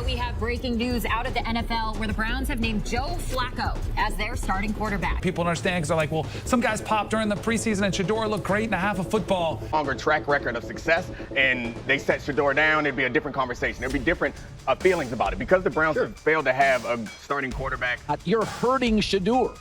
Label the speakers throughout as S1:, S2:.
S1: we have breaking news out of the NFL where the Browns have named Joe Flacco as their starting quarterback.
S2: People don't understand because they're like, well, some guys popped during the preseason and Shedeur looked great in a half of football.
S3: Longer track record of success, and they set Shedeur down, it'd be a different conversation. There'd be different feelings about it. Because the Browns have failed to have a starting quarterback.
S4: You're hurting Shedeur.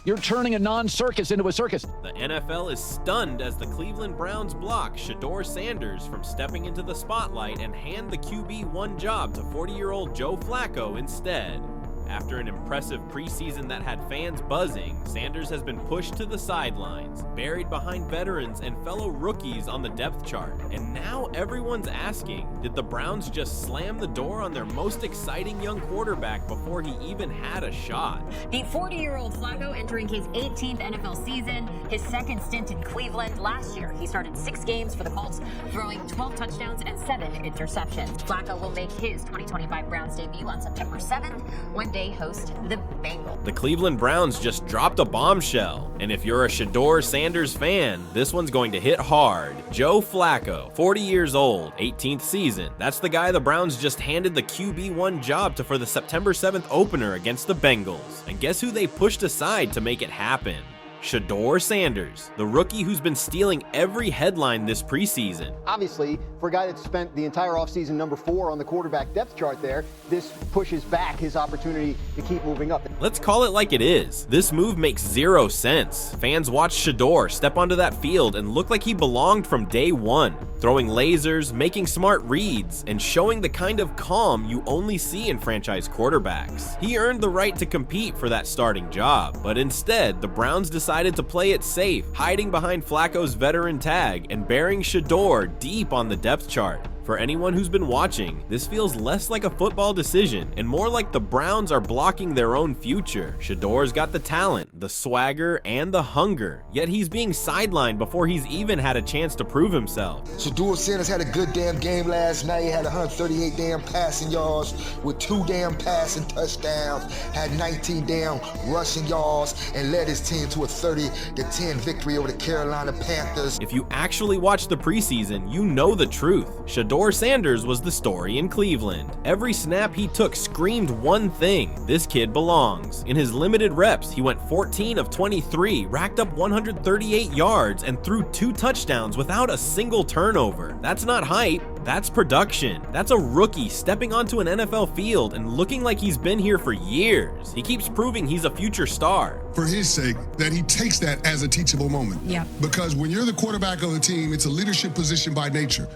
S4: You're turning a non-circus into a circus.
S5: The NFL is stunned as the Cleveland Browns block Shedeur Sanders from stepping into the spotlight and hand the QB1 job to 40-year-old Joe Flacco instead. After an impressive preseason that had fans buzzing, Sanders has been pushed to the sidelines, buried behind veterans and fellow rookies on the depth chart. And now everyone's asking, did the Browns just slam the door on their most exciting young quarterback before he even had a shot?
S1: The 40-year-old Flacco entering his 18th NFL season, his second stint in Cleveland. Last year, he started 6 games for the Colts, throwing 12 touchdowns and 7 interceptions. Flacco will make his 2025 Browns debut on September 7th when they host the Bengals.
S5: The Cleveland Browns just dropped a bombshell, and if you're a Shedeur Sanders fan, this one's going to hit hard. Joe Flacco, 40 years old, 18th season. That's the guy the Browns just handed the QB1 job to for the September 7th opener against the Bengals. And guess who they pushed aside to make it happen? Shedeur Sanders, the rookie who's been stealing every headline this preseason.
S6: Obviously, for a guy that spent the entire offseason number 4 on the quarterback depth chart there, this pushes back his opportunity to keep moving up.
S5: Let's call it like it is. This move makes 0 sense. Fans watched Shedeur step onto that field and look like he belonged from day one, throwing lasers, making smart reads, and showing the kind of calm you only see in franchise quarterbacks. He earned the right to compete for that starting job, but instead, the Browns decided to play it safe, hiding behind Flacco's veteran tag and burying Shedeur deep on the depth chart. For anyone who's been watching, this feels less like a football decision and more like the Browns are blocking their own future. Shedeur's got the talent, the swagger, and the hunger, yet he's being sidelined before he's even had a chance to prove himself.
S7: Shedeur Sanders had a good damn game last night. He had 138 damn passing yards with 2 damn passing touchdowns, had 19 damn rushing yards, and led his team to a 30-10 victory over the Carolina Panthers.
S5: If you actually watch the preseason, you know the truth. Shedeur Sanders was the story in Cleveland. Every snap he took screamed one thing: this kid belongs. In his limited reps, he went 14 of 23, racked up 138 yards, and threw 2 touchdowns without a single turnover. That's not hype, that's production. That's a rookie stepping onto an NFL field and looking like he's been here for years. He keeps proving he's a future star.
S8: For his sake, that he takes that as a teachable moment.
S1: Yeah.
S8: Because when you're the quarterback of the team, it's a leadership position by nature.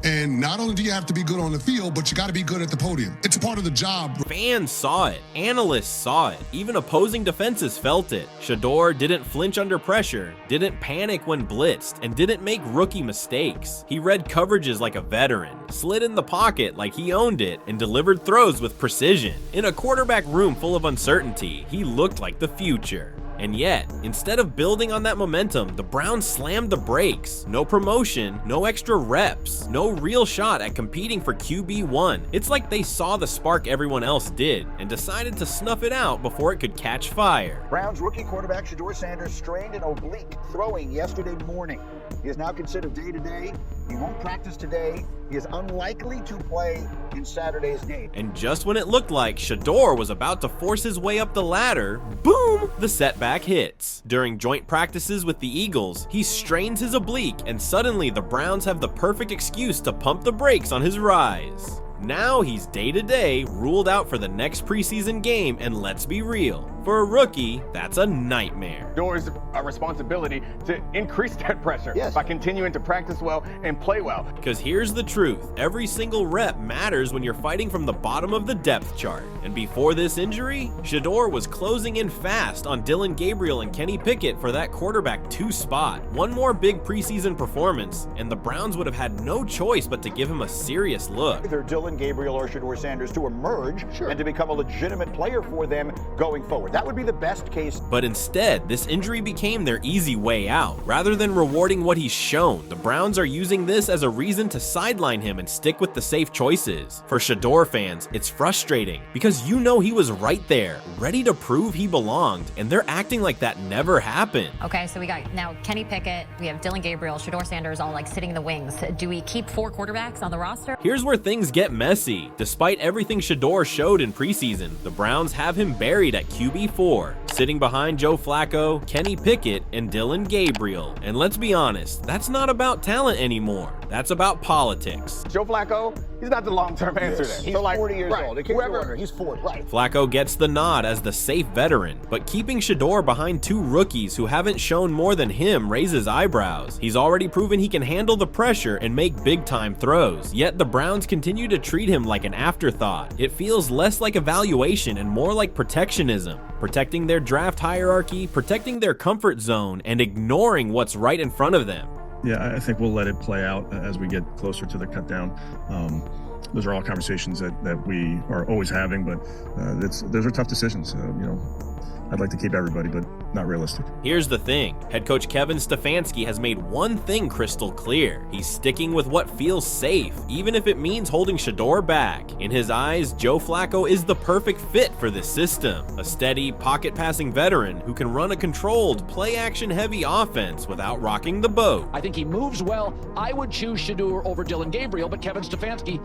S8: And not only do you have to be good on the field, but you got to be good at the podium. It's a part of the job.
S5: Fans saw it. Analysts saw it. Even opposing defenses felt it. Shedeur didn't flinch under pressure, didn't panic when blitzed, and didn't make rookie mistakes. He read coverages like a veteran, slid in the pocket like he owned it, and delivered throws with precision. In a quarterback room full of uncertainty, he looked like the future. And yet, instead of building on that momentum, the Browns slammed the brakes. No promotion, no extra reps, no real shot at competing for QB1. It's like they saw the spark everyone else did and decided to snuff it out before it could catch fire.
S9: Browns rookie quarterback Shedeur Sanders strained an oblique throwing yesterday morning. He is now considered day-to-day. He won't practice today. He is unlikely to play in Saturday's game.
S5: And just when it looked like Shedeur was about to force his way up the ladder, boom, the setback hits. During joint practices with the Eagles, he strains his oblique, and suddenly the Browns have the perfect excuse to pump the brakes on his rise. Now he's day-to-day, ruled out for the next preseason game, and let's be real, for a rookie, that's a nightmare.
S3: There's a responsibility to increase that pressure by continuing to practice well and play well.
S5: Because here's the truth, every single rep matters when you're fighting from the bottom of the depth chart. And before this injury, Shedeur was closing in fast on Dillon Gabriel and Kenny Pickett for that quarterback 2 spot. One more big preseason performance, and the Browns would have had no choice but to give him a serious look.
S9: Either Dillon Gabriel or Shedeur Sanders to emerge and to become a legitimate player for them going forward. That would be the best case.
S5: But instead, this injury became their easy way out. Rather than rewarding what he's shown, the Browns are using this as a reason to sideline him and stick with the safe choices. For Shedeur fans, it's frustrating because you know he was right there, ready to prove he belonged, and they're acting like that never happened.
S1: Okay, so we got now Kenny Pickett, we have Dillon Gabriel, Shedeur Sanders all like sitting in the wings. Do we keep 4 quarterbacks on the roster?
S5: Here's where things get messy. Despite everything Shedeur showed in preseason, the Browns have him buried at QB4, sitting behind Joe Flacco, Kenny Pickett, and Dillon Gabriel. And let's be honest, that's not about talent anymore. That's about politics.
S3: Joe Flacco, he's not the long-term answer there.
S9: He's
S3: So, like,
S9: 40 years
S3: right,
S9: old. In case you're
S3: whoever,
S9: wondering, he's 40. Right.
S5: Flacco gets the nod as the safe veteran, but keeping Shedeur behind 2 rookies who haven't shown more than him raises eyebrows. He's already proven he can handle the pressure and make big-time throws, yet the Browns continue to treat him like an afterthought. It feels less like evaluation and more like protectionism, protecting their draft hierarchy, protecting their comfort zone, and ignoring what's right in front of them.
S10: Yeah, I think we'll let it play out as we get closer to the cut down. Those are all conversations that we are always having, but those are tough decisions. I'd like to keep everybody, but not realistic.
S5: Here's the thing. Head coach Kevin Stefanski has made one thing crystal clear. He's sticking with what feels safe, even if it means holding Shedeur back. In his eyes, Joe Flacco is the perfect fit for this system. A steady, pocket-passing veteran who can run a controlled, play-action heavy offense without rocking the boat.
S4: I think he moves well. I would choose Shedeur over Dillon Gabriel, but Kevin Stefanski,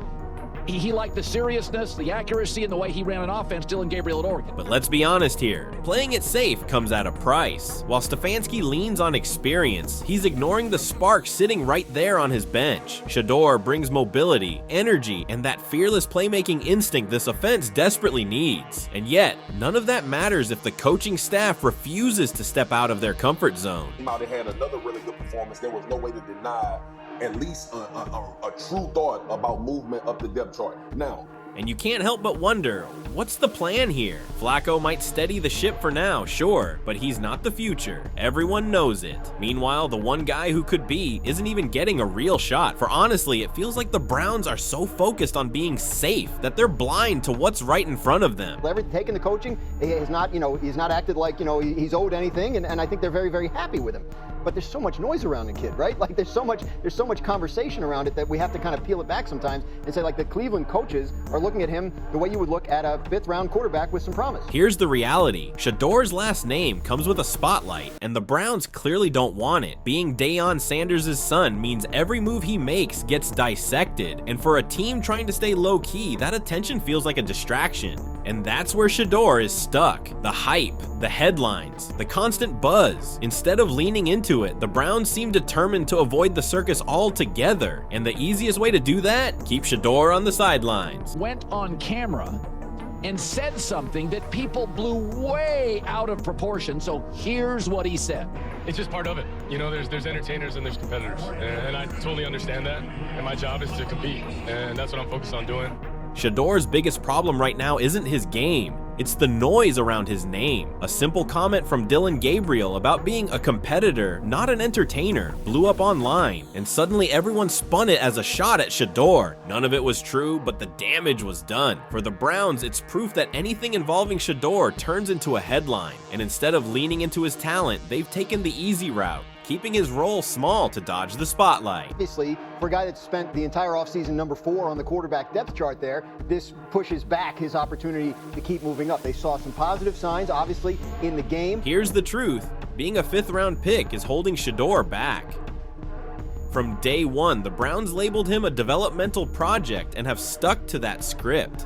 S4: he liked the seriousness, the accuracy, and the way he ran an offense, Dillon Gabriel at Oregon.
S5: But let's be honest here. Playing it safe comes at a price. While Stefanski leans on experience, he's ignoring the spark sitting right there on his bench. Shedeur brings mobility, energy, and that fearless playmaking instinct this offense desperately needs. And yet, none of that matters if the coaching staff refuses to step out of their comfort zone.
S11: He might have had another really good performance. There was no way to deny at least a true thought about movement up the depth chart. Now,
S5: and you can't help but wonder, what's the plan here? Flacco might steady the ship for now, sure, but he's not the future. Everyone knows it. Meanwhile, the one guy who could be isn't even getting a real shot. For honestly, it feels like the Browns are so focused on being safe that they're blind to what's right in front of them.
S6: Taking the coaching, he's not acted like, he's owed anything, and I think they're very, very happy with him. But there's so much noise around the kid, right? Like there's so much conversation around it that we have to kind of peel it back sometimes and say, like, the Cleveland coaches are looking at him the way you would look at a 5th-round quarterback with some promise.
S5: Here's the reality. Shedeur's last name comes with a spotlight, and the Browns clearly don't want it. Being Deion Sanders' son means every move he makes gets dissected, and for a team trying to stay low-key, that attention feels like a distraction. And that's where Shedeur is stuck. The hype, the headlines, the constant buzz. Instead of leaning into it, the Browns seem determined to avoid the circus altogether. And the easiest way to do that? Keep Shedeur on the sidelines.
S4: Went on camera and said something that people blew way out of proportion. So here's what he said.
S12: It's just part of it. There's entertainers and there's competitors. And I totally understand that. And my job is to compete. And that's what I'm focused on doing.
S5: Shedeur's biggest problem right now isn't his game. It's the noise around his name. A simple comment from Dillon Gabriel about being a competitor, not an entertainer, blew up online, and suddenly everyone spun it as a shot at Shedeur. None of it was true, but the damage was done. For the Browns, it's proof that anything involving Shedeur turns into a headline, and instead of leaning into his talent, they've taken the easy route, keeping his role small to dodge the spotlight.
S6: Obviously, for a guy that spent the entire offseason number 4 on the quarterback depth chart there, this pushes back his opportunity to keep moving up. They saw some positive signs, obviously, in the game.
S5: Here's the truth. Being a 5th-round pick is holding Shedeur back. From day one, the Browns labeled him a developmental project and have stuck to that script.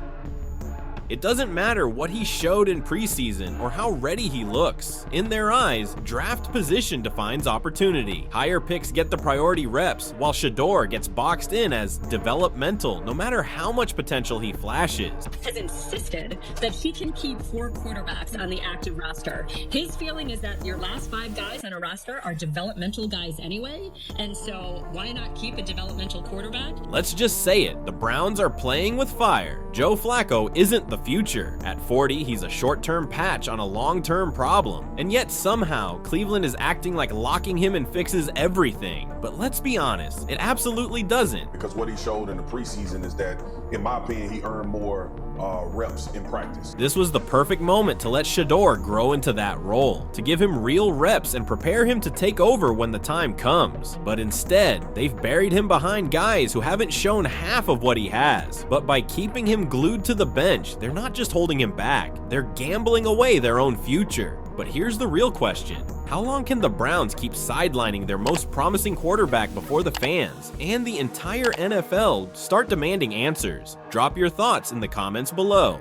S5: It doesn't matter what he showed in preseason or how ready he looks. In their eyes, draft position defines opportunity. Higher picks get the priority reps, while Shedeur gets boxed in as developmental, no matter how much potential he flashes.
S13: Has insisted that he can keep 4 quarterbacks on the active roster. His feeling is that your last 5 guys on a roster are developmental guys anyway, and so why not keep a developmental quarterback?
S5: Let's just say it, the Browns are playing with fire. Joe Flacco isn't the future. At 40, he's a short-term patch on a long-term problem. And yet somehow, Cleveland is acting like locking him in fixes everything. But let's be honest, it absolutely doesn't.
S11: Because what he showed in the preseason is that, in my opinion, he earned more reps in practice.
S5: This was the perfect moment to let Shedeur grow into that role, to give him real reps and prepare him to take over when the time comes. But instead, they've buried him behind guys who haven't shown half of what he has. But by keeping him glued to the bench, they're not just holding him back, they're gambling away their own future. But here's the real question. How long can the Browns keep sidelining their most promising quarterback before the fans and the entire NFL start demanding answers? Drop your thoughts in the comments below.